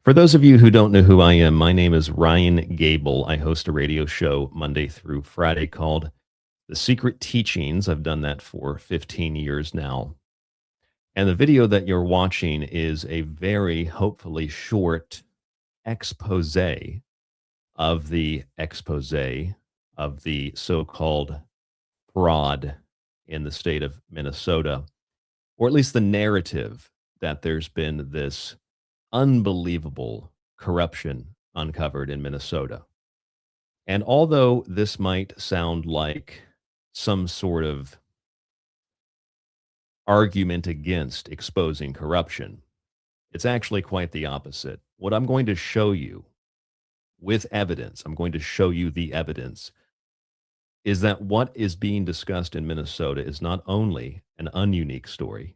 For those of you who don't know who I am, my name is Ryan Gable. I host a radio show Monday through Friday called The Secret Teachings. I've done that for 15 years now. And the video that you're watching is a very hopefully short expose of the so-called fraud in the state of Minnesota, or at least the narrative that there's been this unbelievable corruption uncovered in Minnesota. And although this might sound like some sort of argument against exposing corruption, it's actually quite the opposite. What I'm going to show you with evidence, I'm going to show you the evidence, is that what is being discussed in Minnesota is not only an ununique story,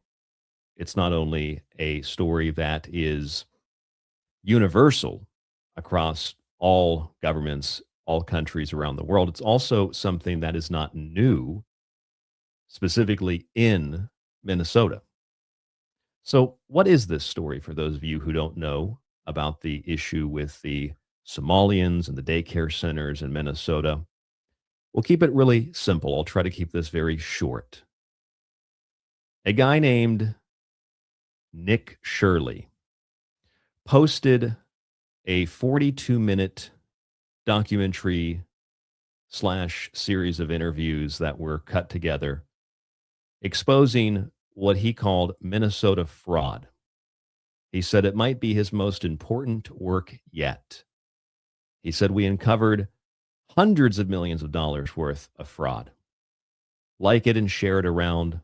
it's not only a story that is universal across all governments, all countries around the world. It's also something that is not new, specifically in Minnesota. So, what is this story for those of you who don't know about the issue with the Somalians and the daycare centers in Minnesota? We'll keep it really simple. I'll try to keep this very short. A guy named Nick Shirley posted a 42-minute documentary slash series of interviews that were cut together exposing what he called Minnesota fraud. He said it might be his most important work yet. He said we uncovered hundreds of millions of dollars worth of fraud. Like it and share it around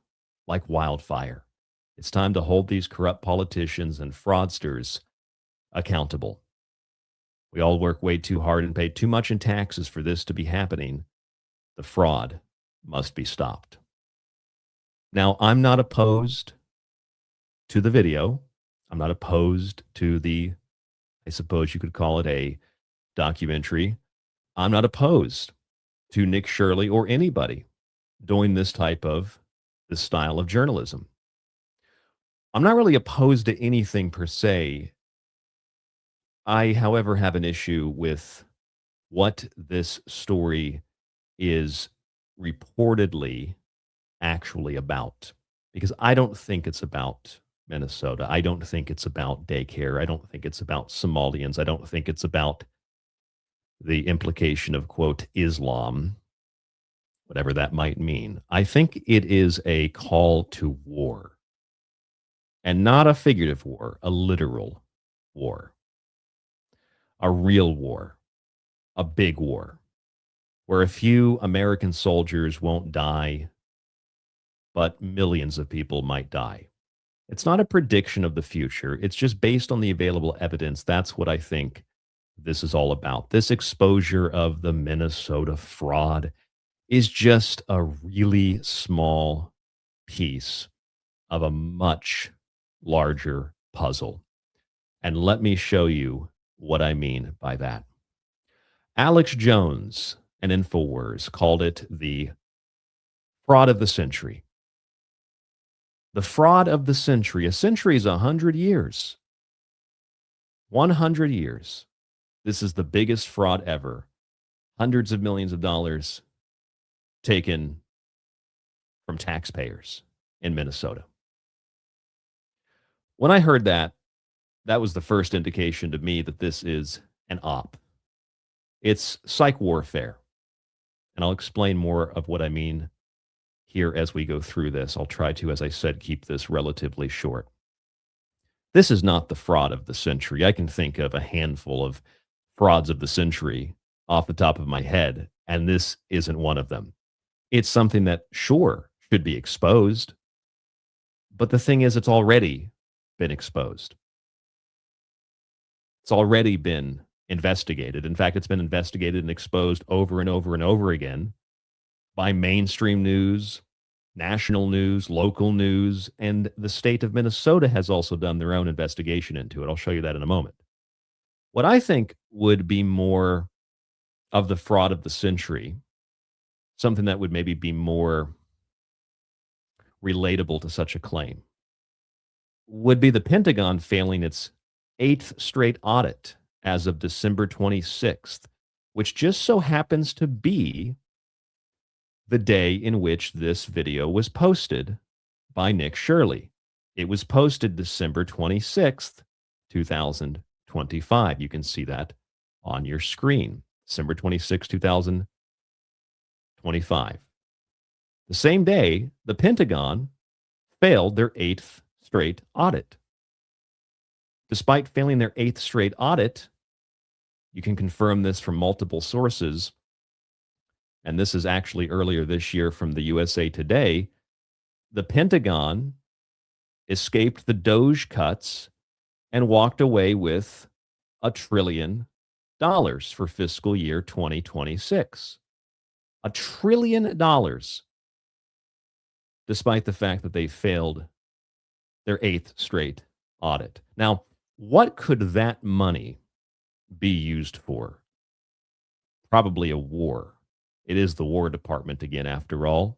like wildfire. It's time to hold these corrupt politicians and fraudsters accountable. We all work way too hard and pay too much in taxes for this to be happening. The fraud must be stopped. Now, I'm not opposed to the video. I'm not opposed to I suppose you could call it a documentary. I'm not opposed to Nick Shirley or anybody doing this style of journalism. I'm not really opposed to anything per se. I, however, have an issue with what this story is reportedly actually about, because I don't think it's about Minnesota. I don't think it's about daycare. I don't think it's about Somalians. I don't think it's about the implication of, quote, Islam, whatever that might mean. I think it is a call to war, and not a figurative war, a literal war, a real war, a big war, where a few American soldiers won't die, but millions of people might die. It's not a prediction of the future. It's just based on the available evidence. That's what I think this is all about. This exposure of the Minnesota fraud is just a really small piece of a much larger puzzle. And let me show you what I mean by that. Alex Jones, an InfoWars, called it the fraud of the century. The fraud of the century. A century is 100 years. 100 years. This is the biggest fraud ever. Hundreds of millions of dollars taken from taxpayers in Minnesota. When I heard that, that was the first indication to me that this is an op. It's psych warfare. And I'll explain more of what I mean here as we go through this. I'll try to, as I said, keep this relatively short. This is not the fraud of the century. I can think of a handful of frauds of the century off the top of my head, and this isn't one of them. It's something that, sure, should be exposed, but the thing is, it's already been exposed. It's already been investigated. In fact, it's been investigated and exposed over and over and over again by mainstream news, national news, local news, and the state of Minnesota has also done their own investigation into it. I'll show you that in a moment. What I think would be more of the fraud of the century, something that would maybe be more relatable to such a claim, would be the Pentagon failing its eighth straight audit as of December 26th, which just so happens to be the day in which this video was posted by Nick Shirley. It was posted December 26th, 2025. You can see that on your screen. December 2025. The same day, the Pentagon failed their eighth straight audit. Despite failing their eighth straight audit, you can confirm this from multiple sources, and this is actually earlier this year from the USA Today. The Pentagon escaped the Doge cuts and walked away with $1 trillion for fiscal year 2026. $1 trillion, despite the fact that they failed their eighth straight audit. Now, what could that money be used for? Probably a war. It is the War Department again, after all.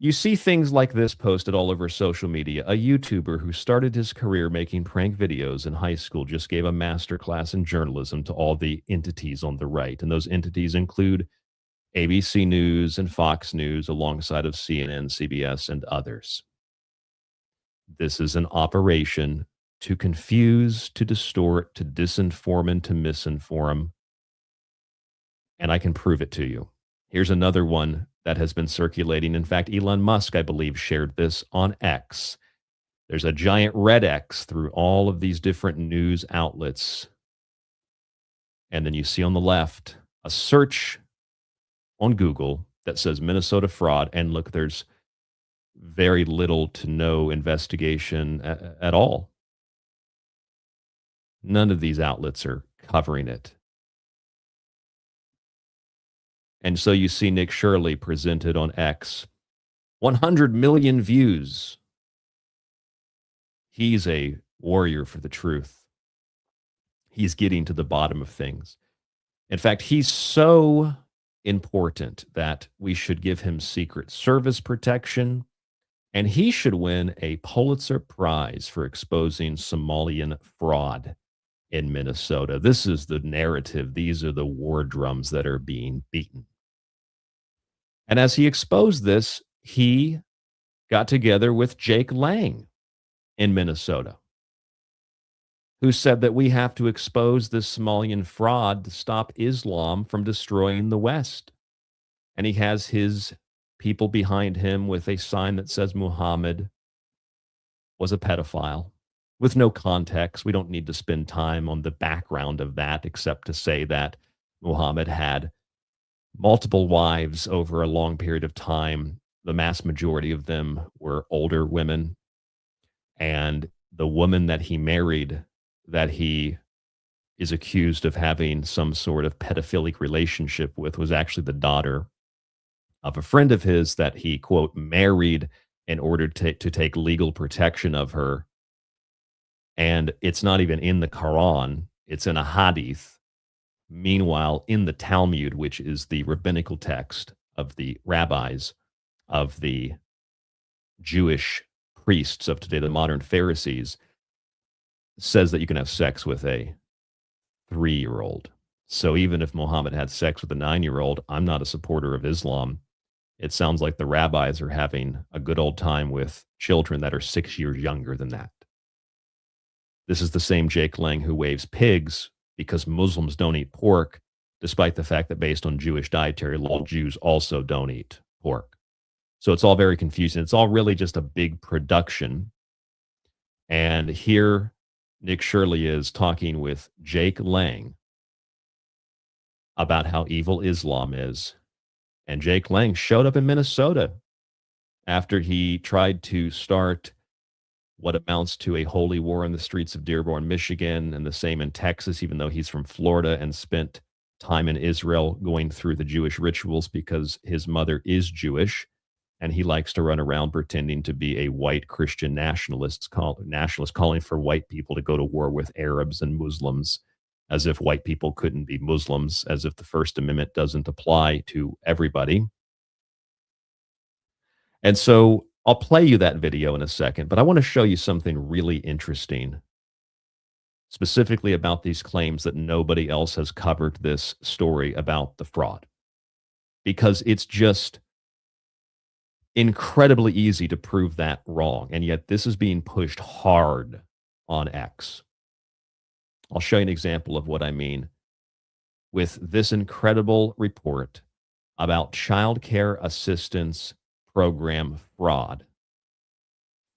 You see things like this posted all over social media. A YouTuber who started his career making prank videos in high school just gave a master class in journalism to all the entities on the right. And those entities include ABC News and Fox News, alongside of CNN, CBS, and others. This is an operation to confuse, to distort, to disinform, and to misinform. And I can prove it to you. Here's another one that has been circulating. In fact, Elon Musk, I believe, shared this on X. There's a giant red X through all of these different news outlets. And then you see on the left a search on Google that says Minnesota fraud. And look, there's very little to no investigation at all. None of these outlets are covering it. And so you see Nick Shirley presented on X, 100 million views. He's a warrior for the truth. He's getting to the bottom of things. In fact, he's so important that we should give him Secret Service protection, and he should win a Pulitzer Prize for exposing Somalian fraud in Minnesota. This is the narrative. These are the war drums that are being beaten. And as he exposed this, he got together with Jake Lang in Minnesota, who said that we have to expose this Somalian fraud to stop Islam from destroying the West. And he has his people behind him with a sign that says Muhammad was a pedophile, with no context. We don't need to spend time on the background of that, except to say that Muhammad had multiple wives over a long period of time. The mass majority of them were older women. And the woman that he married, that he is accused of having some sort of pedophilic relationship with, was actually the daughter of a friend of his that he, quote, married in order to take legal protection of her. And it's not even in the Quran, it's in a hadith. Meanwhile, in the Talmud, which is the rabbinical text of the rabbis, of the Jewish priests of today, the modern Pharisees, says that you can have sex with a 3-year-old. So even if Muhammad had sex with a 9-year-old, I'm not a supporter of Islam. It sounds like the rabbis are having a good old time with children that are 6 years younger than that. This is the same Jake Lang who waves pigs because Muslims don't eat pork, despite the fact that based on Jewish dietary law, Jews also don't eat pork. So it's all very confusing. It's all really just a big production. And here Nick Shirley is talking with Jake Lang about how evil Islam is. And Jake Lang showed up in Minnesota after he tried to start what amounts to a holy war in the streets of Dearborn, Michigan, and the same in Texas, even though he's from Florida and spent time in Israel going through the Jewish rituals because his mother is Jewish. And he likes to run around pretending to be a white Christian nationalist calling for white people to go to war with Arabs and Muslims, as if white people couldn't be Muslims, as if the First Amendment doesn't apply to everybody. And so I'll play you that video in a second, but I want to show you something really interesting specifically about these claims that nobody else has covered this story about the fraud, because it's just incredibly easy to prove that wrong. And yet this is being pushed hard on X. I'll show you an example of what I mean with this incredible report about child care assistance program fraud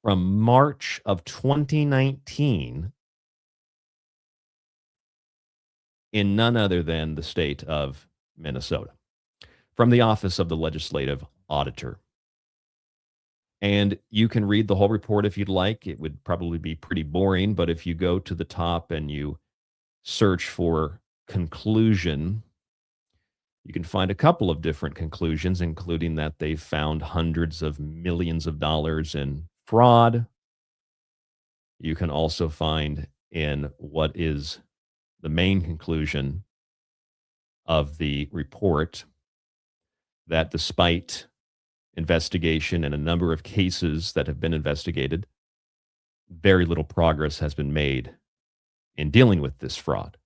from March of 2019 in none other than the state of Minnesota, from the Office of the Legislative Auditor. And you can read the whole report if you'd like. It would probably be pretty boring, but if you go to the top and you search for conclusion, you can find a couple of different conclusions, including that they found hundreds of millions of dollars in fraud. You can also find in what is the main conclusion of the report that despite investigation and a number of cases that have been investigated, very little progress has been made in dealing with this fraud.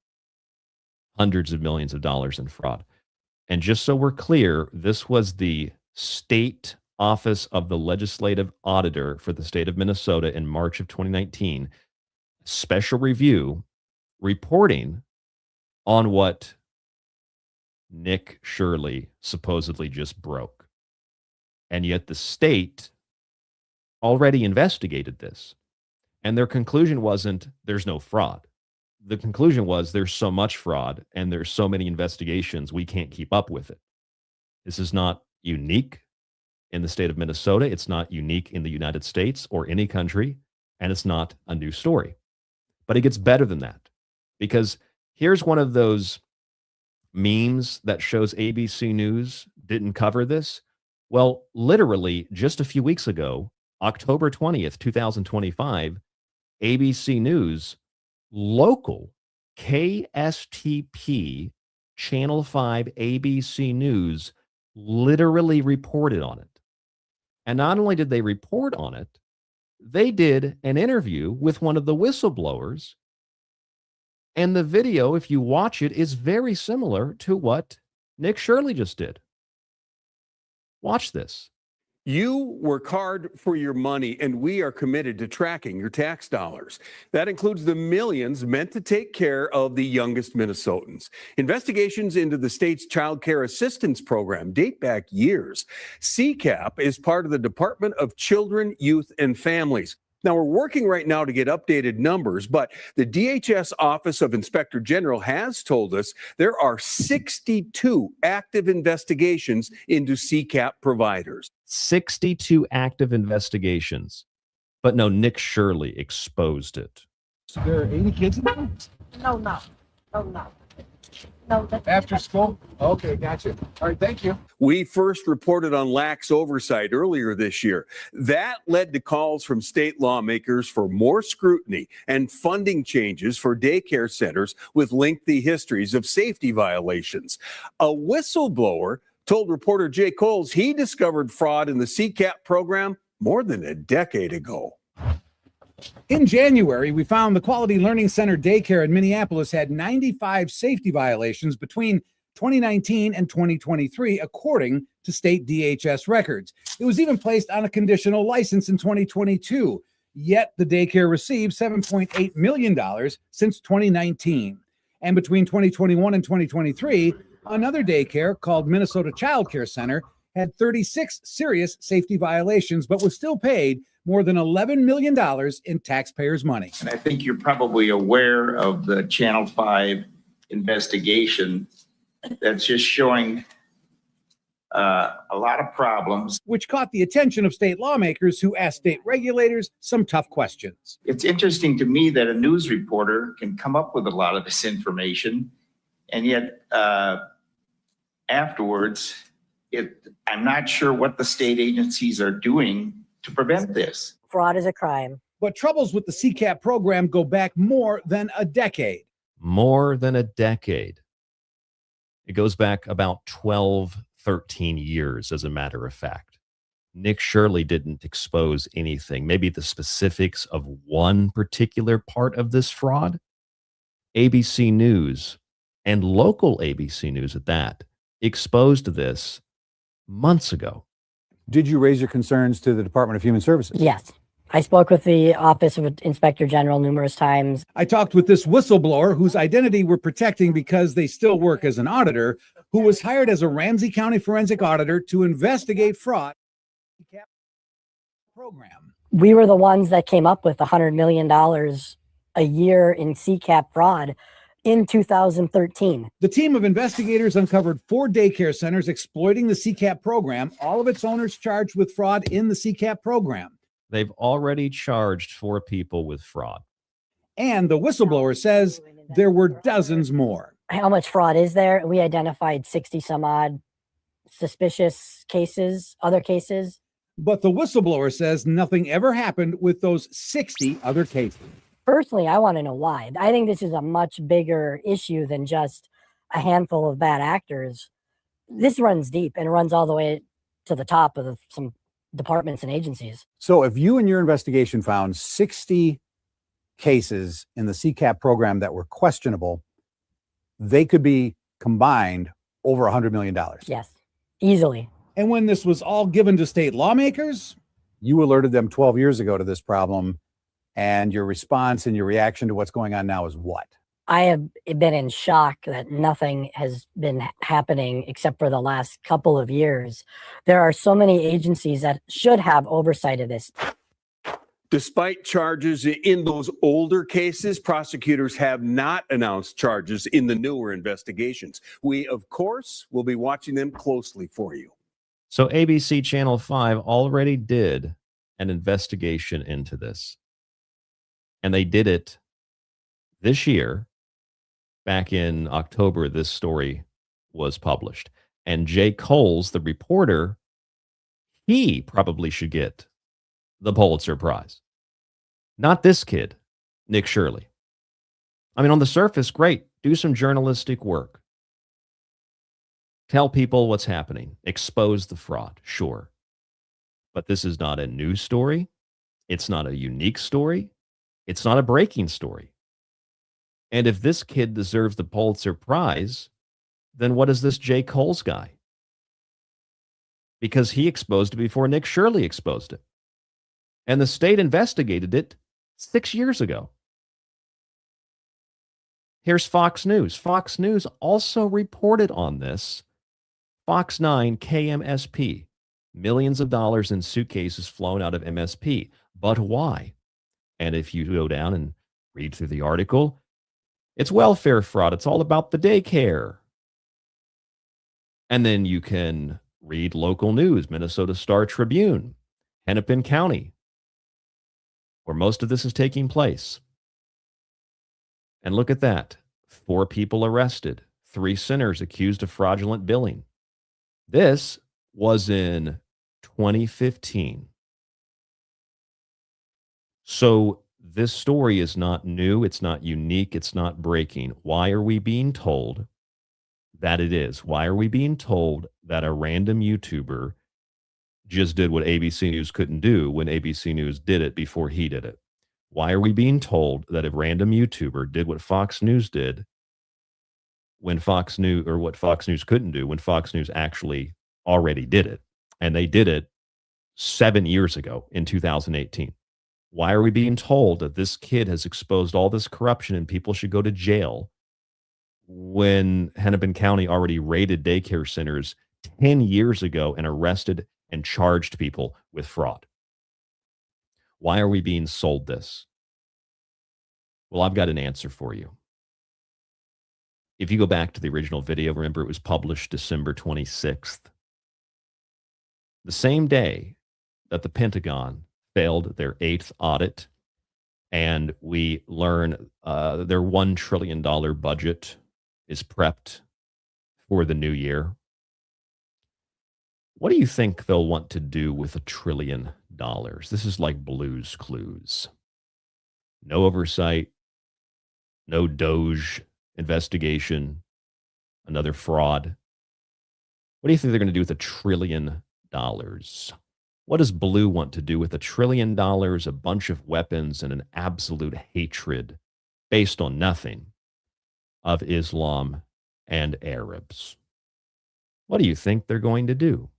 Hundreds of millions of dollars in fraud. And just so we're clear, this was the State Office of the Legislative Auditor for the state of Minnesota in March of 2019, special review reporting on what Nick Shirley supposedly just broke. And yet the state already investigated this. And their conclusion wasn't there's no fraud. The conclusion was there's so much fraud and there's so many investigations, we can't keep up with it. This is not unique in the state of Minnesota. It's not unique in the United States or any country. And it's not a new story. But it gets better than that, because here's one of those memes that shows ABC News didn't cover this. Well, literally just a few weeks ago, October 20th, 2025, ABC News local KSTP Channel 5 ABC News literally reported on it. And not only did they report on it, they did an interview with one of the whistleblowers. And the video, if you watch it, is very similar to what Nick Shirley just did. Watch this. You work hard for your money, and we are committed to tracking your tax dollars. That includes the millions meant to take care of the youngest Minnesotans. Investigations into the state's child care assistance program date back years. CCAP is part of the Department of Children, Youth, and Families. Now, we're working right now to get updated numbers, but the DHS Office of Inspector General has told us there are 62 active investigations into CCAP providers. 62 active investigations. But no, Nick Shirley exposed it. So there are 80 kids in there? No. That's After school? Okay, gotcha. All right, thank you. We first reported on lax oversight earlier this year. That led to calls from state lawmakers for more scrutiny and funding changes for daycare centers with lengthy histories of safety violations. A whistleblower told reporter Jay Coles he discovered fraud in the CCAP program more than a decade ago. In January, we found the Quality Learning Center daycare in Minneapolis had 95 safety violations between 2019 and 2023, according to state DHS records. It was even placed on a conditional license in 2022, yet the daycare received $7.8 million since 2019. And between 2021 and 2023, another daycare called Minnesota Child Care Center had 36 serious safety violations, but was still paid more than $11 million in taxpayers' money. And I think you're probably aware of the Channel 5 investigation that's just showing a lot of problems. Which caught the attention of state lawmakers who asked state regulators some tough questions. It's interesting to me that a news reporter can come up with a lot of this information, and yet afterwards, I'm not sure what the state agencies are doing to prevent this. fraud is a crime. But troubles with the CCAP program go back more than a decade. More than a decade. It goes back about 12, 13 years, as a matter of fact. Nick Shirley didn't expose anything, maybe the specifics of one particular part of this fraud, ABC News, and local ABC News at that, exposed this months ago. Did you raise your concerns to the Department of Human Services? Yes. I spoke with the Office of Inspector General numerous times. I talked with this whistleblower whose identity we're protecting because they still work as an auditor, who was hired as a Ramsey County forensic auditor to investigate fraud program. We were the ones that came up with $100 million a year in CCAP fraud in 2013. The team of investigators uncovered 4 daycare centers exploiting the CCAP program, all of its owners charged with fraud in the CCAP program. They've already charged 4 people with fraud. And the whistleblower says there were dozens more. How much fraud is there? We identified 60 some odd suspicious cases, other cases. But the whistleblower says nothing ever happened with those 60 other cases. Personally, I want to know why. I think this is a much bigger issue than just a handful of bad actors. This runs deep and runs all the way to the top of some departments and agencies. So if you and your investigation found 60 cases in the CCAP program that were questionable, they could be combined over $100 million. Yes, easily. And when this was all given to state lawmakers, you alerted them 12 years ago to this problem. And your response and your reaction to what's going on now is what? I have been in shock that nothing has been happening except for the last couple of years. There are so many agencies that should have oversight of this. Despite charges in those older cases, prosecutors have not announced charges in the newer investigations. We, of course, will be watching them closely for you. So ABC Channel 5 already did an investigation into this. And they did it this year. Back in October, this story was published. And Jay Coles, the reporter, he probably should get the Pulitzer Prize. Not this kid, Nick Shirley. I mean, on the surface, great. Do some journalistic work. Tell people what's happening. Expose the fraud, sure. But this is not a news story. It's not a unique story. It's not a breaking story. And if this kid deserves the Pulitzer Prize, then what is this Jay Coles guy? Because he exposed it before Nick Shirley exposed it. And the state investigated it 6 years ago. Here's Fox News. Fox News also reported on this. Fox 9 KMSP. Millions of dollars in suitcases flown out of MSP. But why? And if you go down and read through the article, it's welfare fraud. It's all about the daycare. And then you can read local news, Minnesota Star Tribune, Hennepin County, where most of this is taking place. And look at that. 4 people arrested, 3 sinners accused of fraudulent billing. This was in 2015. So this story is not new. It's not unique. It's not breaking. Why are we being told that it is? Why are we being told that a random YouTuber just did what ABC News couldn't do when ABC News did it before he did it? Why are we being told that a random YouTuber did what Fox News did when Fox News, or what Fox News couldn't do when Fox News actually already did it? And they did it 7 years ago in 2018. Why are we being told that this kid has exposed all this corruption and people should go to jail when Hennepin County already raided daycare centers 10 years ago and arrested and charged people with fraud? Why are we being sold this? Well, I've got an answer for you. If you go back to the original video, remember it was published December 26th. The same day that the Pentagon failed their 8th audit, and we learn their $1 trillion budget is prepped for the new year. What do you think they'll want to do with $1 trillion? This is like Blue's Clues. No oversight, no Doge investigation, another fraud. What do you think they're going to do with $1 trillion? What does Blue want to do with $1 trillion, a bunch of weapons, and an absolute hatred based on nothing of Islam and Arabs. What do you think they're going to do?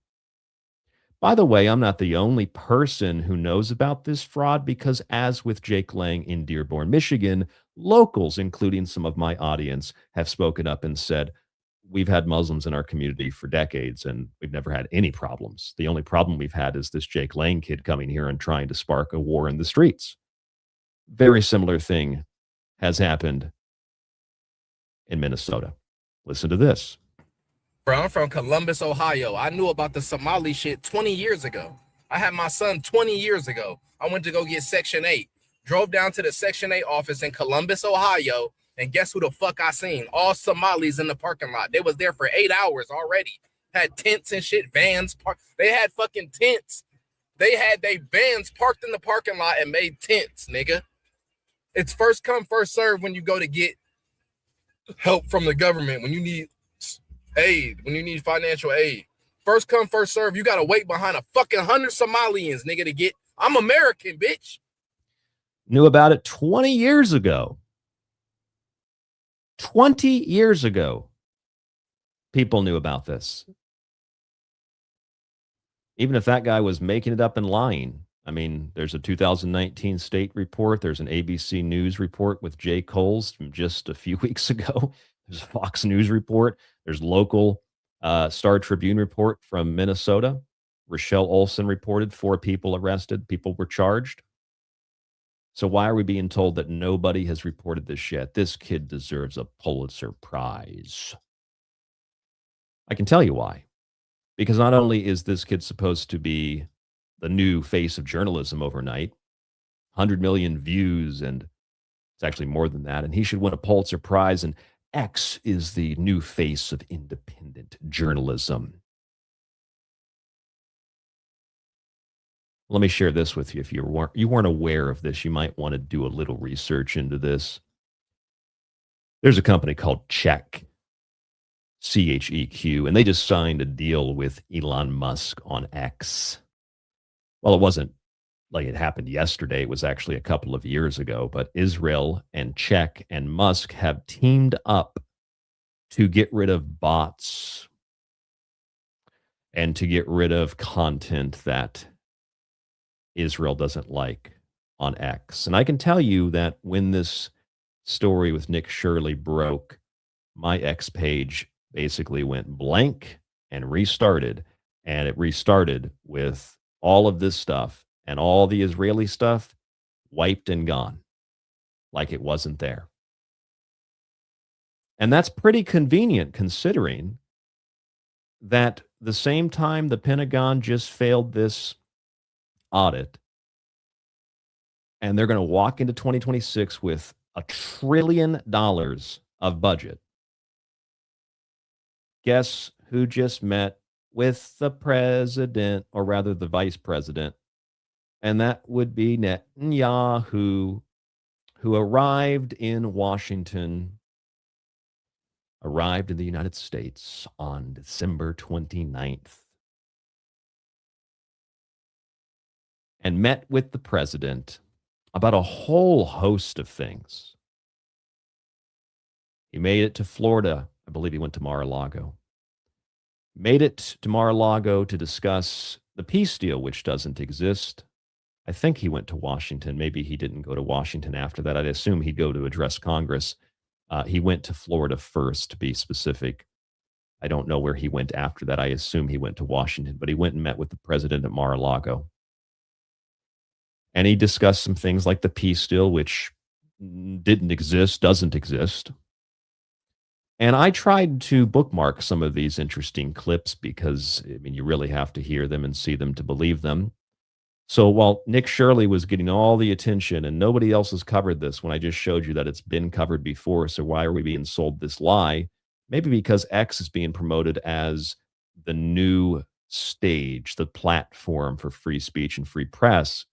By the way, I'm not the only person who knows about this fraud because, as with Jake Lang in Dearborn, Michigan, locals, including some of my audience, have spoken up and said, we've had Muslims in our community for decades and we've never had any problems. The only problem we've had is this Jake Lang kid coming here and trying to spark a war in the streets. Very similar thing has happened in Minnesota. Listen to this. Bro, I'm from Columbus, Ohio. I knew about the Somali shit 20 years ago. I had my son 20 years ago. I went to go get Section 8. Drove down to the Section 8 office in Columbus, Ohio, and guess who the fuck I seen? All Somalis in the parking lot. They was there for 8 hours already. Had tents and shit, vans. They had fucking tents. They had they vans parked in the parking lot and made tents, nigga. It's first come, first serve when you go to get help from the government, when you need aid, when you need financial aid. First come, first serve. You gotta wait behind a fucking 100 Somalians, nigga, to get. I'm American, bitch. Knew about it 20 years ago. 20 years ago, people knew about this. Even if that guy was making it up and lying. I mean, there's a 2019 state report. There's an ABC News report with Jay Coles from just a few weeks ago. There's a Fox News report. There's local Star Tribune report from Minnesota. Rochelle Olson reported 4 people arrested. People were charged. So why are we being told that nobody has reported this yet? This kid deserves a Pulitzer Prize. I can tell you why. Because not only is this kid supposed to be the new face of journalism overnight, 100 million views, and it's actually more than that, and he should win a Pulitzer Prize, and X is the new face of independent journalism. Let me share this with you. If you weren't aware of this, you might want to do a little research into this. There's a company called Check, CHEQ, and they just signed a deal with Elon Musk on X. Well, it wasn't like it happened yesterday. It was actually a couple of years ago, but Israel and Check and Musk have teamed up to get rid of bots and to get rid of content that Israel doesn't like on X. And I can tell you that when this story with Nick Shirley broke, my X page basically went blank and restarted. And it restarted with all of this stuff, and all the Israeli stuff wiped and gone like it wasn't there. And that's pretty convenient considering that the same time the Pentagon just failed this audit, and they're going to walk into 2026 with $1 trillion of budget. Guess who just met with the president, or rather the vice president? And that would be Netanyahu, who arrived in the United States on December 29th. And met with the president about a whole host of things. He made it to Florida. I believe he went to Mar-a-Lago. Made it to Mar-a-Lago to discuss the peace deal, which doesn't exist. I think he went to Washington. Maybe he didn't go to Washington after that. I'd assume he'd go to address Congress. He went to Florida first, to be specific. I don't know where he went after that. I assume he went to Washington, but he went and met with the president at Mar-a-Lago. And he discussed some things like the peace deal, which didn't exist, doesn't exist. And I tried to bookmark some of these interesting clips because, I mean, you really have to hear them and see them to believe them. So while Nick Shirley was getting all the attention and nobody else has covered this, when I just showed you that it's been covered before, so why are we being sold this lie? Maybe because X is being promoted as the new stage, the platform for free speech and free press,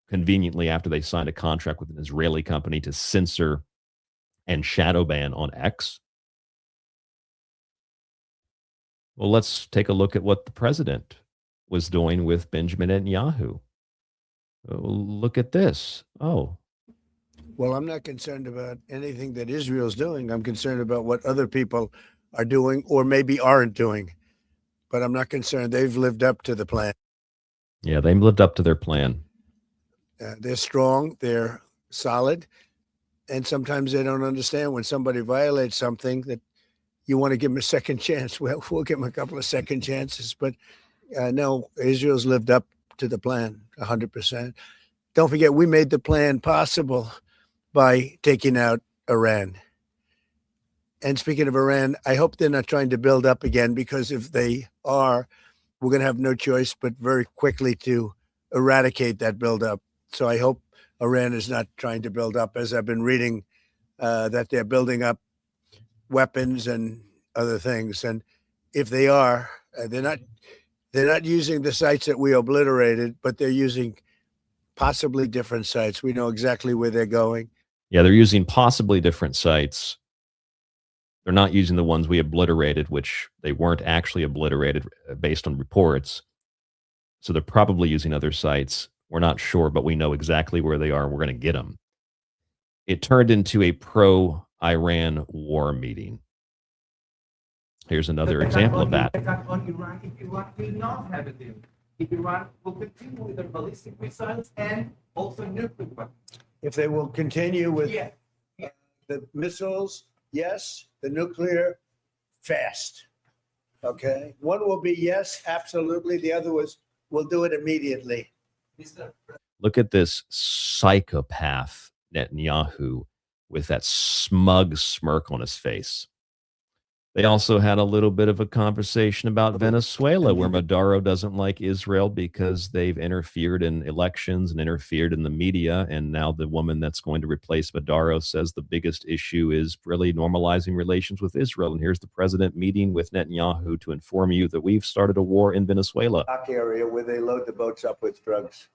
conveniently after they signed a contract with an Israeli company to censor and shadow ban on X. Well, let's take a look at what the president was doing with Benjamin Netanyahu. Look at this. Oh, Well, I'm not concerned about anything that Israel's doing. I'm concerned about what other people are doing or maybe aren't doing. But I'm not concerned. They've lived up to the plan. Yeah, they lived up to their plan. They're strong. They're solid. And sometimes they don't understand when somebody violates something that you want to give them a second chance. Well, we'll give them a couple of second chances. But no, Israel's lived up to the plan 100%. Don't forget, we made the plan possible by taking out Iran. And speaking of Iran, I hope they're not trying to build up again, because if they are, we're going to have no choice but very quickly to eradicate that buildup. So I hope Iran is not trying to build up, as I've been reading that they're building up weapons and other things. And if they are, they're not using the sites that we obliterated, but they're using possibly different sites. We know exactly where they're going. Yeah, they're using possibly different sites. They're not using the ones we obliterated, which they weren't actually obliterated based on reports. So they're probably using other sites. We're not sure, but we know exactly where they are, and we're going to get them. It turned into a pro-Iran war meeting. Here's another example of that. Attack on Iran if Iran will not have a deal. If Iran will continue with their ballistic missiles and also nuclear weapons. If they will continue with the missiles, yes. The nuclear, fast. Okay. One will be yes, absolutely. The other was, we'll do it immediately. Look at this psychopath Netanyahu with that smug smirk on his face. They also had a little bit of a conversation about Venezuela, where Maduro doesn't like Israel because they've interfered in elections and interfered in the media. And now the woman that's going to replace Maduro says the biggest issue is really normalizing relations with Israel. And here's the president meeting with Netanyahu to inform you that we've started a war in Venezuela. Area where they load the boats up with drugs.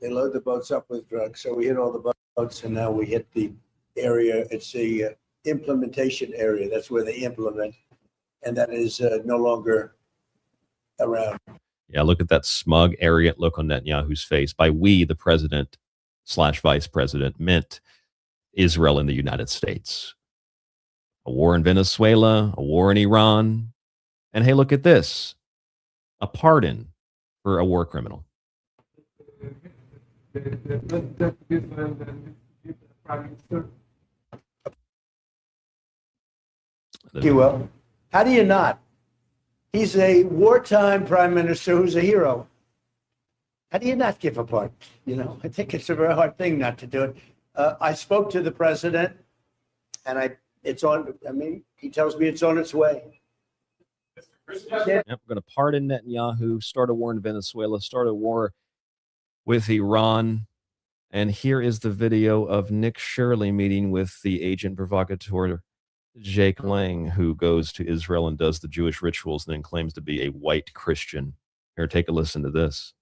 They load the boats up with drugs. So we hit all the boats, and now we hit the area. It's the implementation area. That's where they implement, and that is no longer around. Yeah, look at that smug, arrogant look on Netanyahu's face. By we, the president / vice president, meant Israel and the United States. A war in Venezuela, a war in Iran, and hey, look at this, a pardon for a war criminal. You will. How do you not? He's a wartime prime minister who's a hero. How do you not give a pardon? You know, I think it's a very hard thing not to do it. I spoke to the president, and it's on. I mean, he tells me it's on its way. Yep, we're going to pardon Netanyahu, start a war in Venezuela, start a war with Iran. And here is the video of Nick Shirley meeting with the agent provocateur Jake Lang, who goes to Israel and does the Jewish rituals and then claims to be a white Christian. Here, take a listen to this.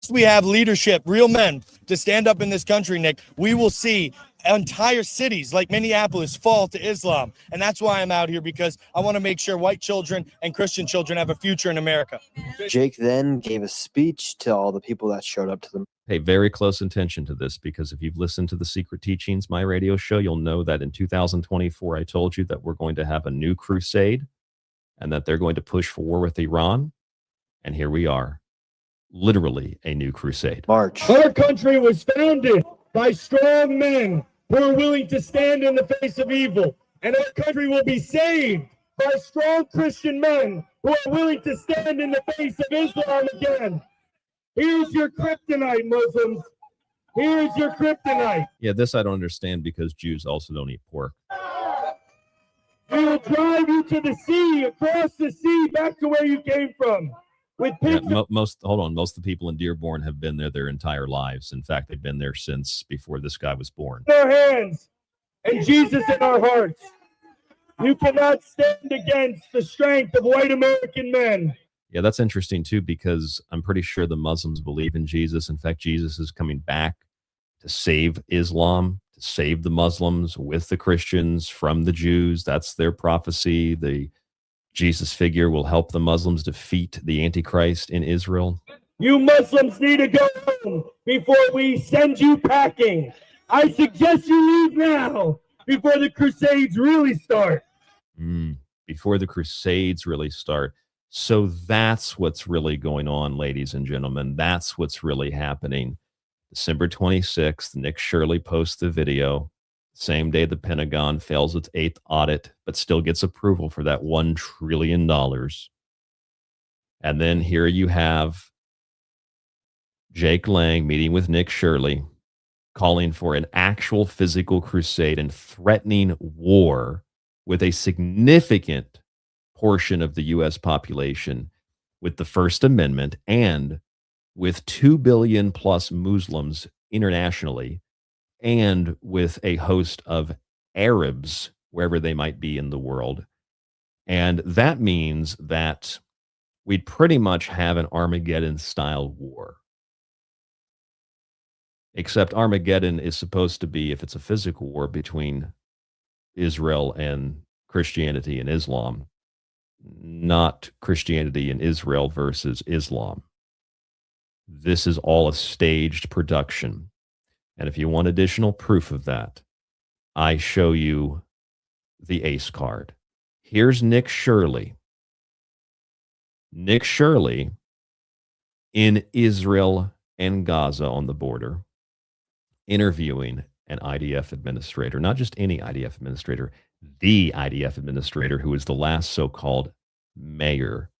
We have leadership, real men to stand up in this country, Nick. We will see entire cities like Minneapolis fall to Islam. And that's why I'm out here, because I want to make sure white children and Christian children have a future in America. Jake then gave a speech to all the people that showed up to them. Pay very close attention to this, because if you've listened to the Secret Teachings, my radio show, you'll know that in 2024, I told you that we're going to have a new crusade and that they're going to push for war with Iran. And here we are, literally a new crusade. March. Our country was founded by strong men who are willing to stand in the face of evil. And our country will be saved by strong Christian men who are willing to stand in the face of Islam again. Here's your kryptonite, Muslims. Here's your kryptonite. Yeah, this I don't understand, because Jews also don't eat pork. We will drive you to the sea, across the sea, back to where you came from. With most of the people in Dearborn have been there their entire lives. In fact, they've been there since before this guy was born. In our hands and Jesus in our hearts. You cannot stand against the strength of white American men. Yeah, that's interesting too, because I'm pretty sure the Muslims believe in Jesus. In fact, Jesus is coming back to save Islam, to save the Muslims with the Christians from the Jews. That's their prophecy. The Jesus figure will help the Muslims defeat the Antichrist in Israel. You Muslims need to go home before we send you packing. I suggest you leave now before the crusades really start. Before the crusades really start. So that's what's really going on, ladies and gentlemen. That's what's really happening. December 26th, Nick Shirley posts the video. Same day the Pentagon fails its 8th audit, but still gets approval for that $1 trillion. And then here you have Jake Lang meeting with Nick Shirley, calling for an actual physical crusade and threatening war with a significant portion of the U.S. population, with the First Amendment, and with 2 billion plus Muslims internationally, and with a host of Arabs wherever they might be in the world. And that means that we'd pretty much have an Armageddon-style war. Except Armageddon is supposed to be, if it's a physical war between Israel and Christianity and Islam, not Christianity and Israel versus Islam. This is all a staged production. And if you want additional proof of that, I show you the ace card. Here's Nick Shirley. Nick Shirley in Israel and Gaza on the border, interviewing an IDF administrator, not just any IDF administrator, the IDF administrator who is the last so-called mayor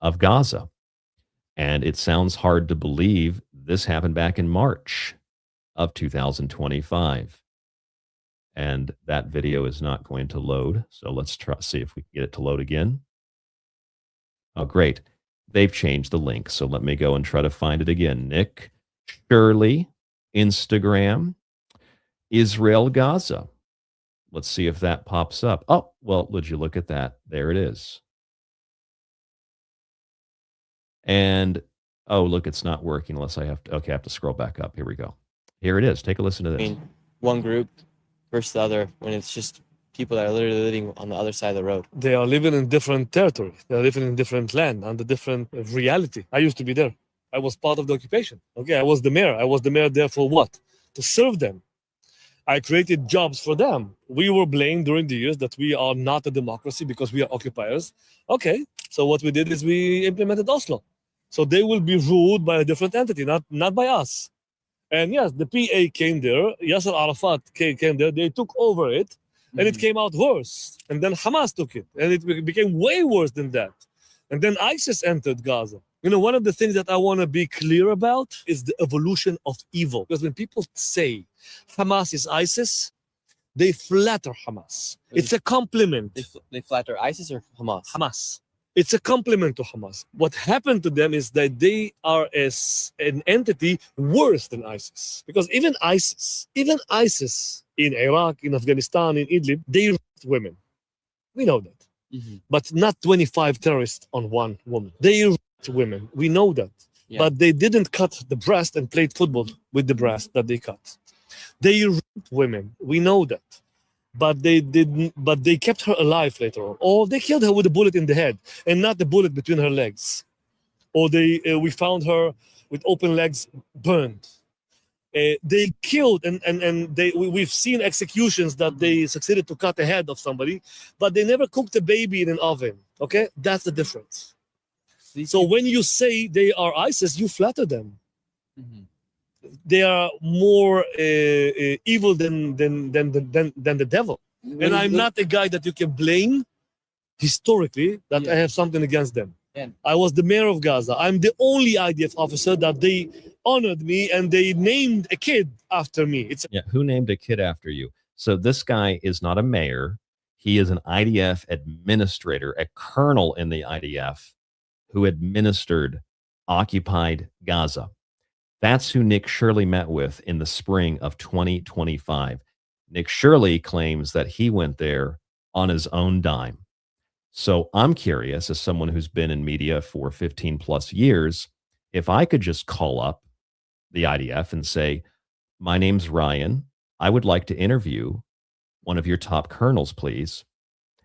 of Gaza. And it sounds hard to believe this happened back in March of 2025. And that video is not going to load. So let's see if we can get it to load again. Oh, great. They've changed the link. So let me go and try to find it again. Nick Shirley, Instagram, Israel, Gaza. Let's see if that pops up. Oh, well, would you look at that? There it is. And, oh, look, it's not working unless I have to, okay, I have to scroll back up. Here we go. Here it is. Take a listen to this. I mean, one group versus the other when it's just people that are literally living on the other side of the road. They are living in different territory. They are living in different land, under different reality. I used to be there. I was part of the occupation. Okay, I was the mayor. I was the mayor there for what? To serve them. I created jobs for them. We were blamed during the years that we are not a democracy because we are occupiers. Okay, so what we did is we implemented Oslo. So they will be ruled by a different entity, not by us. And yes, the PA came there, Yasser Arafat came there, they took over it, and it came out worse. And then Hamas took it, and it became way worse than that. And then ISIS entered Gaza. You know, one of the things that I want to be clear about is the evolution of evil. Because when people say Hamas is ISIS, they flatter Hamas. It's a compliment. They flatter ISIS or Hamas? Hamas. It's a compliment to Hamas. What happened to them is that they are an entity worse than ISIS. Because even ISIS in Iraq, in Afghanistan, in Idlib, they rape women. We know that. But not 25 terrorists on one woman. They raped women. We know that. Yeah. But they didn't cut the breast and played football with the breast that they cut. They raped women. We know that. But they didn't. But they kept her alive later on, or they killed her with a bullet in the head and not the bullet between her legs, or we found her with open legs burned. They killed and we've seen executions that they succeeded to cut the head of somebody, but they never cooked a baby in an oven. Okay, that's the difference. So when you say they are ISIS, you flatter them. They are more evil than the devil. And I'm not a guy that you can blame historically that I have something against them. I was the mayor of Gaza. I'm the only IDF officer that they honored me and they named a kid after me. Who named a kid after you? So this guy is not a mayor. He is an IDF administrator, a colonel in the IDF who administered occupied Gaza. That's who Nick Shirley met with in the spring of 2025. Nick Shirley claims that he went there on his own dime. So I'm curious, as someone who's been in media for 15 plus years, if I could just call up the IDF and say, my name's Ryan. I would like to interview one of your top colonels, please.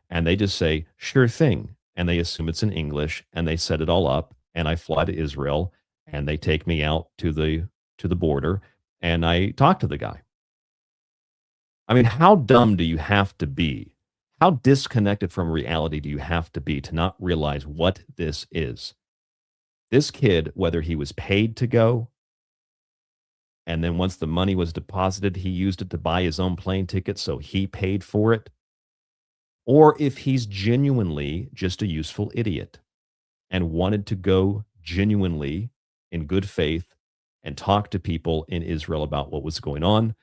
And they just say, sure thing. And they assume it's in English and they set it all up. And I fly to Israel And they take me out to the border, and I talk to the guy. I mean, how dumb do you have to be? How disconnected from reality do you have to be to not realize what this is? This kid, whether he was paid to go, and then once the money was deposited, he used it to buy his own plane ticket, so he paid for it, or if he's genuinely just a useful idiot and wanted to go genuinely in good faith and talk to people in Israel about what was going on,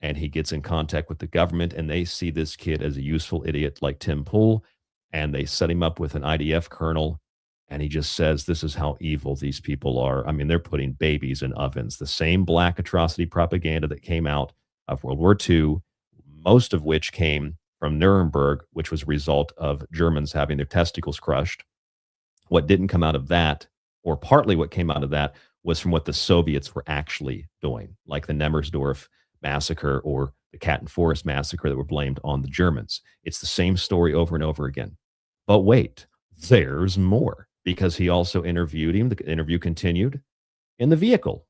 and he gets in contact with the government, and they see this kid as a useful idiot like Tim Pool, and they set him up with an IDF colonel, and he just says, this is how evil these people are. I mean, they're putting babies in ovens. The same black atrocity propaganda that came out of World War II, most of which came from Nuremberg, which was a result of Germans having their testicles crushed. What didn't come out of that, or partly what came out of that, was from what the Soviets were actually doing, like the Nemmersdorf massacre or the Katyn Forest massacre that were blamed on the Germans. It's the same story over and over again. But wait, there's more, because he also interviewed him. The interview continued in the vehicle.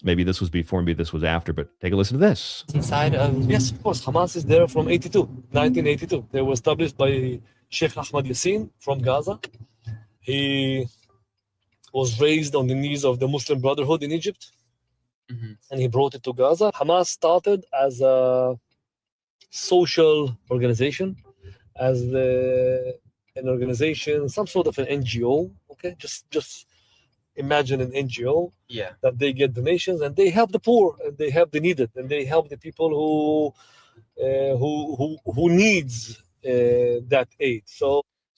Maybe this was before, maybe this was after, but take a listen to this. Inside, yes, of course, Hamas is there from 1982. They were established by Sheikh Ahmad Yassin from Gaza. He was raised on the knees of the Muslim Brotherhood in Egypt, and he brought it to Gaza. Hamas started as a social organization, as an organization, some sort of an NGO. Okay, just imagine an NGO. Yeah. That they get donations and they help the poor and they help the needed and they help the people who needs that aid.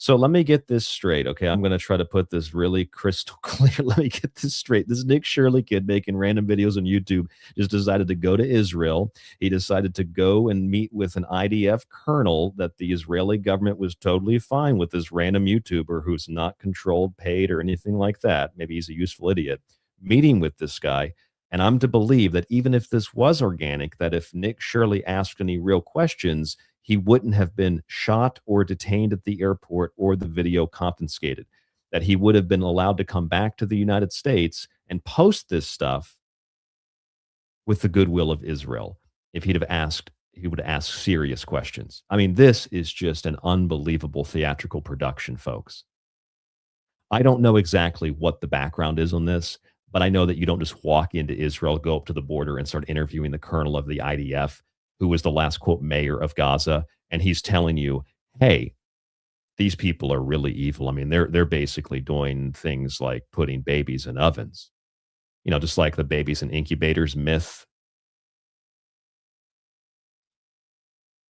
So let me get this straight, okay? I'm going to try to put this really crystal clear. Let me get this straight. This Nick Shirley kid making random videos on YouTube just decided to go to Israel. He decided to go and meet with an IDF colonel that the Israeli government was totally fine with, this random YouTuber who's not controlled, paid, or anything like that. Maybe he's a useful idiot. Meeting with this guy. And I'm to believe that even if this was organic, that if Nick Shirley asked any real questions, he wouldn't have been shot or detained at the airport or the video confiscated, that he would have been allowed to come back to the United States and post this stuff with the goodwill of Israel. If he'd have asked, he would ask serious questions. I mean, this is just an unbelievable theatrical production, folks. I don't know exactly what the background is on this, but I know that you don't just walk into Israel, go up to the border and start interviewing the colonel of the IDF, who was the last, quote, mayor of Gaza, and he's telling you, hey, these people are really evil. I mean, they're basically doing things like putting babies in ovens. You know, just like the babies in incubators myth.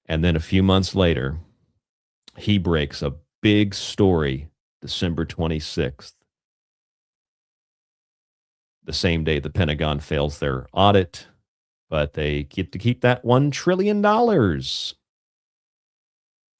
And then a few months later, he breaks a big story, December 26th. The same day the Pentagon fails their audit, but they get to keep that $1 trillion.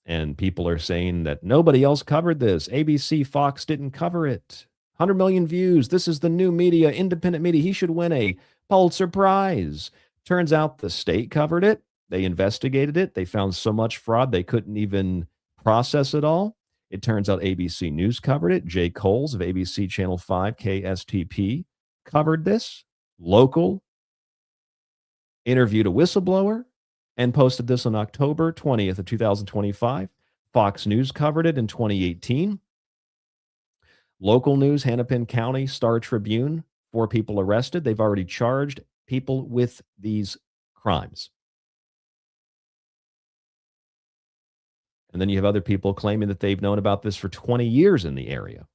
And people are saying that nobody else covered this. ABC, Fox didn't cover it. 100 million views. This is the new media, independent media. He should win a Pulitzer Prize. Turns out the state covered it. They investigated it. They found so much fraud they couldn't even process it all. It turns out ABC News covered it. Jay Coles of ABC Channel 5, KSTP, covered this. Local interviewed a whistleblower and posted this on October 20th of 2025. Fox News covered it in 2018. Local news, Hennepin County Star Tribune, 4 people arrested. They've already charged people with these crimes. And then you have other people claiming that they've known about this for 20 years in the area.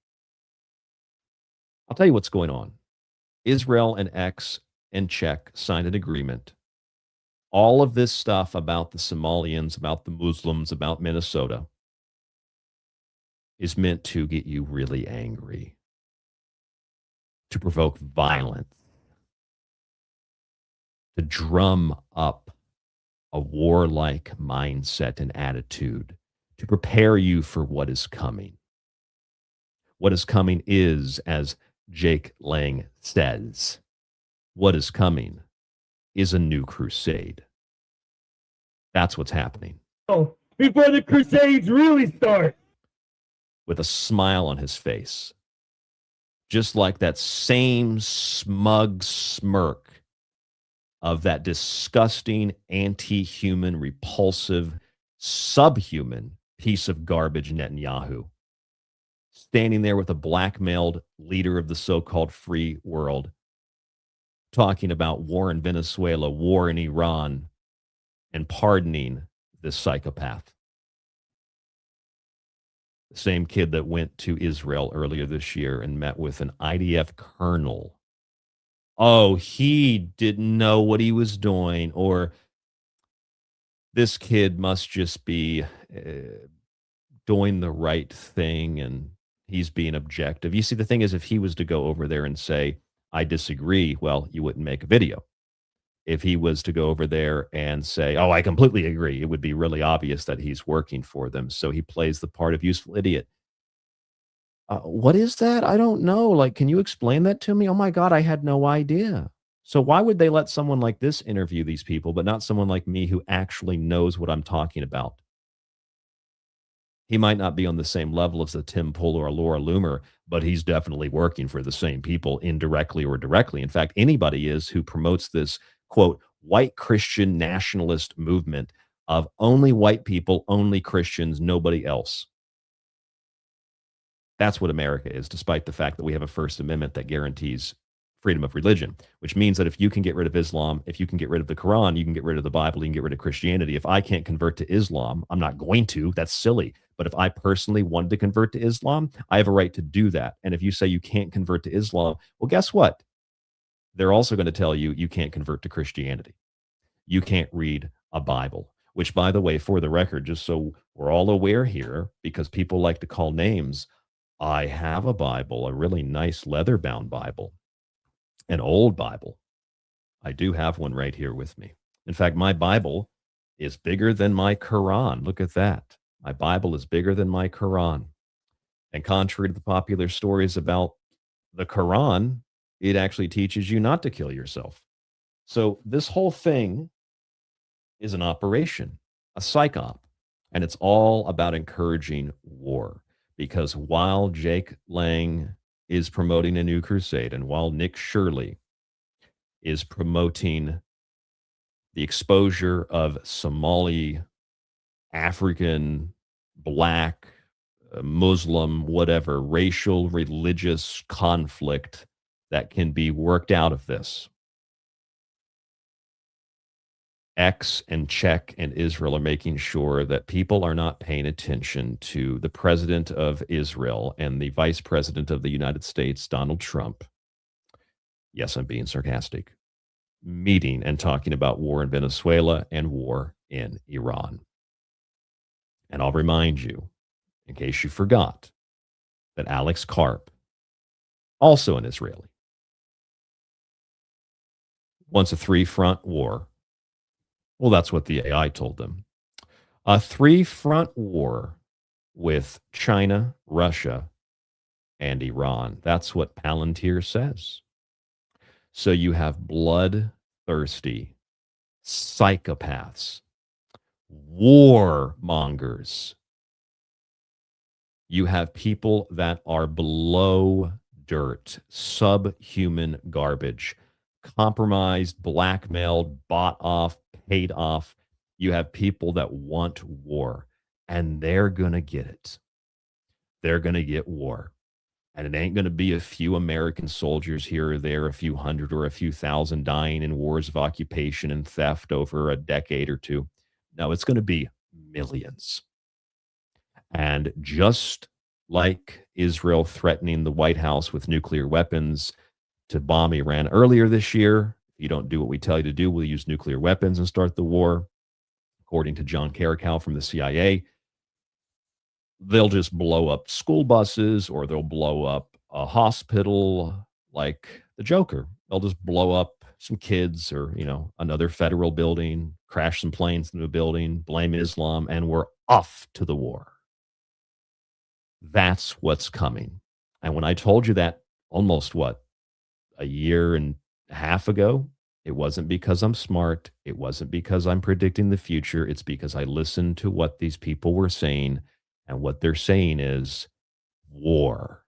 I'll tell you what's going on. Israel and X and Czech signed an agreement. All of this stuff about the Somalians, about the Muslims, about Minnesota is meant to get you really angry, to provoke violence, to drum up a warlike mindset and attitude, to prepare you for what is coming. What is coming is, as Jake Lang says, what is coming is a new crusade. That's what's happening. Oh, before the crusades really start. With a smile on his face. just like that same smug smirk of that disgusting, anti-human, repulsive, subhuman piece of garbage Netanyahu, standing there with a blackmailed leader of the so-called free world, talking about war in Venezuela, war in Iran, and pardoning this psychopath. The same kid that went to Israel earlier this year and met with an IDF colonel. Oh, he didn't know what he was doing, or this kid must just be doing the right thing and he's being objective. You see, the thing is, if he was to go over there and say, I disagree, well, you wouldn't make a video. If he was to go over there and say, oh, I completely agree, it would be really obvious that he's working for them. So he plays the part of useful idiot. What is that? I don't know. Like, can you explain that to me? Oh my God, I had no idea. So why would they let someone like this interview these people, but not someone like me who actually knows what I'm talking about? He might not be on the same level as a Tim Pool or a Laura Loomer, but he's definitely working for the same people indirectly or directly. In fact, anybody is who promotes this, quote, white Christian nationalist movement of only white people, only Christians, nobody else. That's what America is, despite the fact that we have a First Amendment that guarantees freedom of religion, which means that if you can get rid of Islam, if you can get rid of the Quran, you can get rid of the Bible, you can get rid of Christianity. If I can't convert to Islam, I'm not going to. That's silly. But if I personally wanted to convert to Islam, I have a right to do that. And if you say you can't convert to Islam, well, guess what? They're also going to tell you you can't convert to Christianity. You can't read a Bible, which, by the way, for the record, just so we're all aware here, because people like to call names, I have a Bible, a really nice leather-bound Bible, an old Bible. I do have one right here with me. In fact, my Bible is bigger than my Quran. Look at that. My Bible is bigger than my Quran. And contrary to the popular stories about the Quran, it actually teaches you not to kill yourself. So this whole thing is an operation, a Psych-Op, and it's all about encouraging war. Because while Jake Lang is promoting a new crusade, and while Nick Shirley is promoting the exposure of Somali, African, Black, Muslim, whatever, racial, religious conflict that can be worked out of this, X and Czech and Israel are making sure that people are not paying attention to the president of Israel and the vice president of the United States, Donald Trump. Yes, I'm being sarcastic. Meeting and talking about war in Venezuela and war in Iran. And I'll remind you, in case you forgot, that Alex Karp, also an Israeli, wants a three-front war. Well, that's what the AI told them. A three-front war with China, Russia, and Iran. That's what Palantir says. So you have bloodthirsty psychopaths, warmongers. You have people that are below dirt, subhuman garbage, compromised, blackmailed, bought off, paid off. You have people that want war, and they're going to get it. They're going to get war. And it ain't going to be a few American soldiers here or there, a few hundred or a few thousand dying in wars of occupation and theft over a decade or two. No, it's going to be millions. And just like Israel threatening the White House with nuclear weapons to bomb Iran earlier this year, if you don't do what we tell you to do, we'll use nuclear weapons and start the war. According to John Carricow from the CIA, they'll just blow up school buses, or they'll blow up a hospital like the Joker. They'll just blow up some kids, or, another federal building, crash some planes into a building, blame Islam, and we're off to the war. That's what's coming. And when I told you that almost, a year and a half ago, it wasn't because I'm smart. It wasn't because I'm predicting the future. It's because I listened to what these people were saying. And what they're saying is war.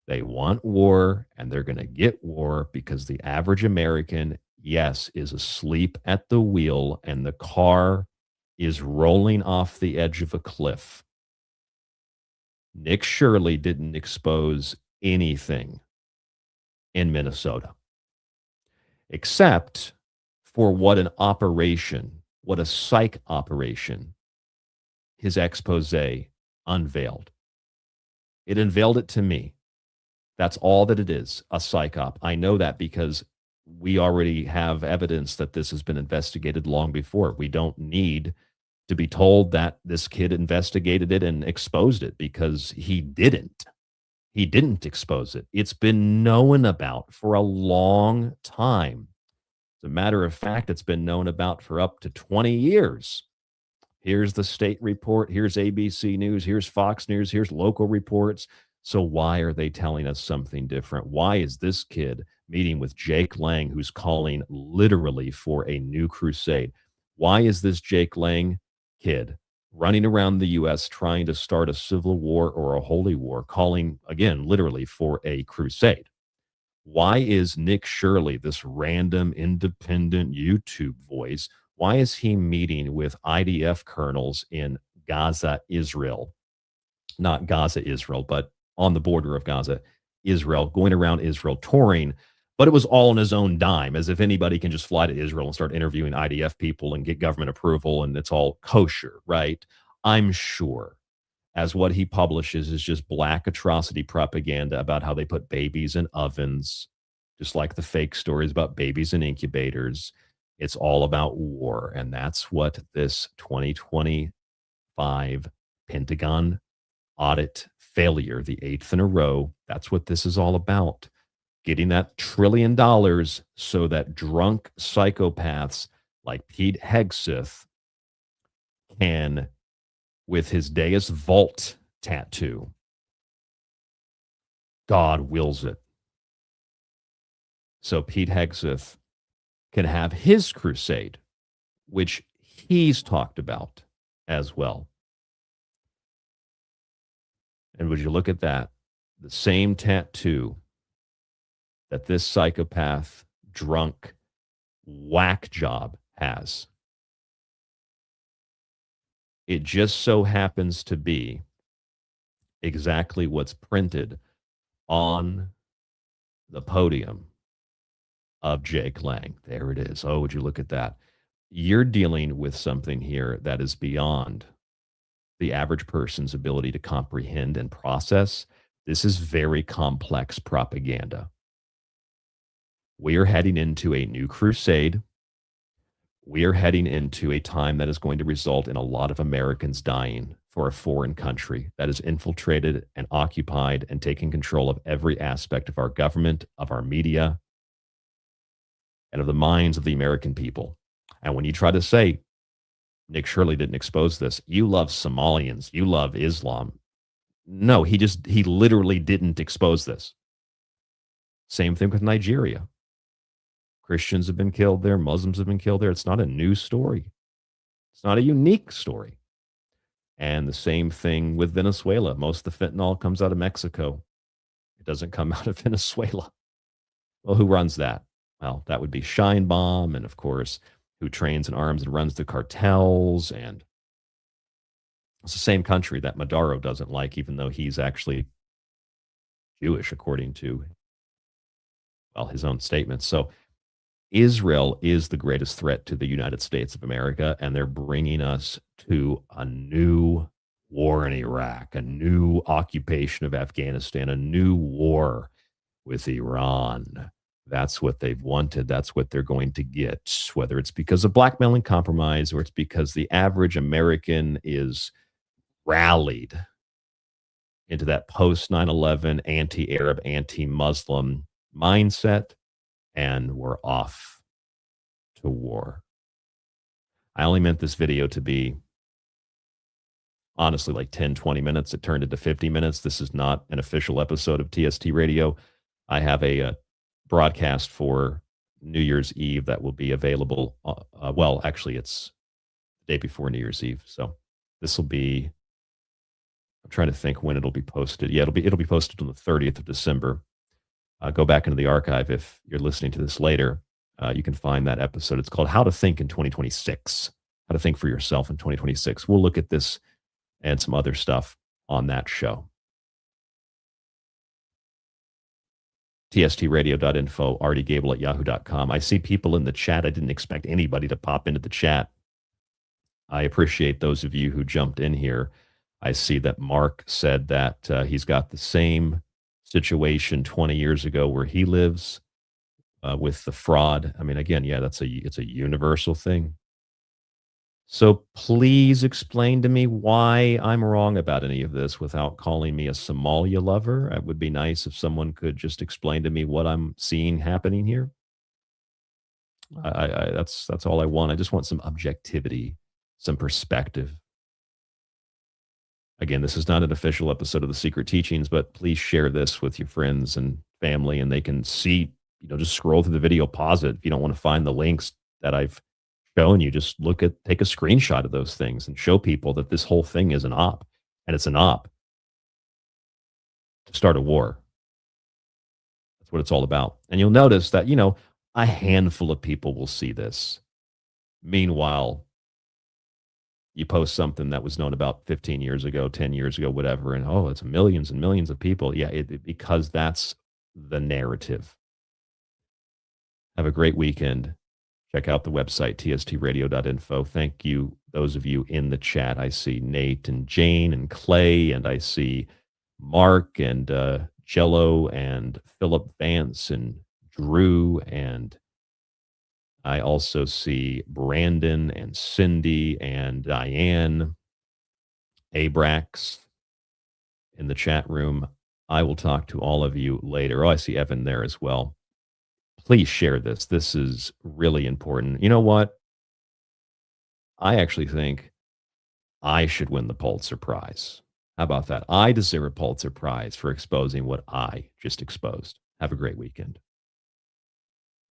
They want war, and they're going to get war because the average American, yes, is asleep at the wheel, and the car is rolling off the edge of a cliff. Nick Shirley didn't expose anything in Minnesota, except for what an operation, what a psych operation his expose unveiled. It unveiled it to me. That's all that it is, a Psych-Op. I know that because we already have evidence that this has been investigated long before. We don't need to be told that this kid investigated it and exposed it, because he didn't. He didn't expose it. It's been known about for a long time. As a matter of fact, it's been known about for up to 20 years. Here's the state report. Here's ABC News. Here's Fox News. Here's local reports. So why are they telling us something different? Why is this kid meeting with Jake Lang, who's calling literally for a new crusade? Why is this Jake Lang kid running around the U.S. trying to start a civil war or a holy war, calling, again, literally for a crusade? Why is Nick Shirley, this random independent YouTube voice, why is he meeting with IDF colonels in Gaza, Israel? Not Gaza, Israel, but on the border of Gaza, Israel, going around Israel touring, but it was all on his own dime, as if anybody can just fly to Israel and start interviewing IDF people and get government approval and it's all kosher, right? I'm sure, as what he publishes is just black atrocity propaganda about how they put babies in ovens, just like the fake stories about babies in incubators. It's all about war, and that's what this 2025 Pentagon audit failure, the 8th in a row, that's what this is all about. Getting that $1 trillion so that drunk psychopaths like Pete Hegseth can, with his Deus Vult tattoo, God wills it. So Pete Hegseth can have his crusade, which he's talked about as well. And would you look at that? The same tattoo that this psychopath, drunk, whack job has. It just so happens to be exactly what's printed on the podium of Jake Lang. There it is. Oh, would you look at that? You're dealing with something here that is beyond the average person's ability to comprehend and process. This is very complex propaganda. We are heading into a new crusade. We are heading into a time that is going to result in a lot of Americans dying for a foreign country that has infiltrated and occupied and taken control of every aspect of our government, of our media, and of the minds of the American people. And when you try to say, Nick Shirley didn't expose this, you love Somalians, you love Islam. No, he literally didn't expose this. Same thing with Nigeria. Christians have been killed there. Muslims have been killed there. It's not a new story. It's not a unique story. And the same thing with Venezuela. Most of the fentanyl comes out of Mexico. It doesn't come out of Venezuela. Well, who runs that? Well, that would be Scheinbaum, and of course, who trains and arms and runs the cartels. And it's the same country that Maduro doesn't like, even though he's actually Jewish, according to, well, his own statements. So Israel is the greatest threat to the United States of America, and they're bringing us to a new war in Iraq, a new occupation of Afghanistan, a new war with Iran. That's what they've wanted. That's what they're going to get, whether it's because of blackmail and compromise or it's because the average American is rallied into that post 9/11 anti-Arab, anti-Muslim mindset, and we're off to war. I only meant this video to be, honestly, like 10, 20 minutes. It turned into 50 minutes. This is not an official episode of TST Radio. I have a broadcast for New Year's Eve that will be available. Well, actually, it's the day before New Year's Eve. So this will be I'm trying to think when it'll be posted. Yeah, it'll be posted on the 30th of December. Go back into the archive if you're listening to this later. You can find that episode. It's called How to Think in 2026. How to Think for Yourself in 2026. We'll look at this and some other stuff on that show. tstradio.info, rdgable@yahoo.com. I see people in the chat. I didn't expect anybody to pop into the chat. I appreciate those of you who jumped in here. I see that Mark said that he's got the same situation 20 years ago where he lives with the fraud. I mean, again, yeah, it's a universal thing. So please explain to me why I'm wrong about any of this without calling me a Somalia lover. It would be nice if someone could just explain to me what I'm seeing happening here. That's all I want. I just want some objectivity, some perspective. Again, this is not an official episode of The Secret Teachings, but please share this with your friends and family, and they can see, just scroll through the video, pause it. If you don't want to find the links that I've shown you, just take a screenshot of those things and show people that this whole thing is an op, and it's an op to start a war. That's what it's all about. And you'll notice that, a handful of people will see this. Meanwhile, you post something that was known about 15 years ago, 10 years ago, whatever, and it's millions and millions of people. Yeah, because that's the narrative. Have a great weekend. Check out the website, tstradio.info. Thank you, those of you in the chat. I see Nate and Jane and Clay, and I see Mark and Jello and Philip Vance and Drew, and I also see Brandon and Cindy and Diane, Abrax in the chat room. I will talk to all of you later. I see Evan there as well. Please share this. This is really important. You know what? I actually think I should win the Pulitzer Prize. How about that? I deserve a Pulitzer Prize for exposing what I just exposed. Have a great weekend.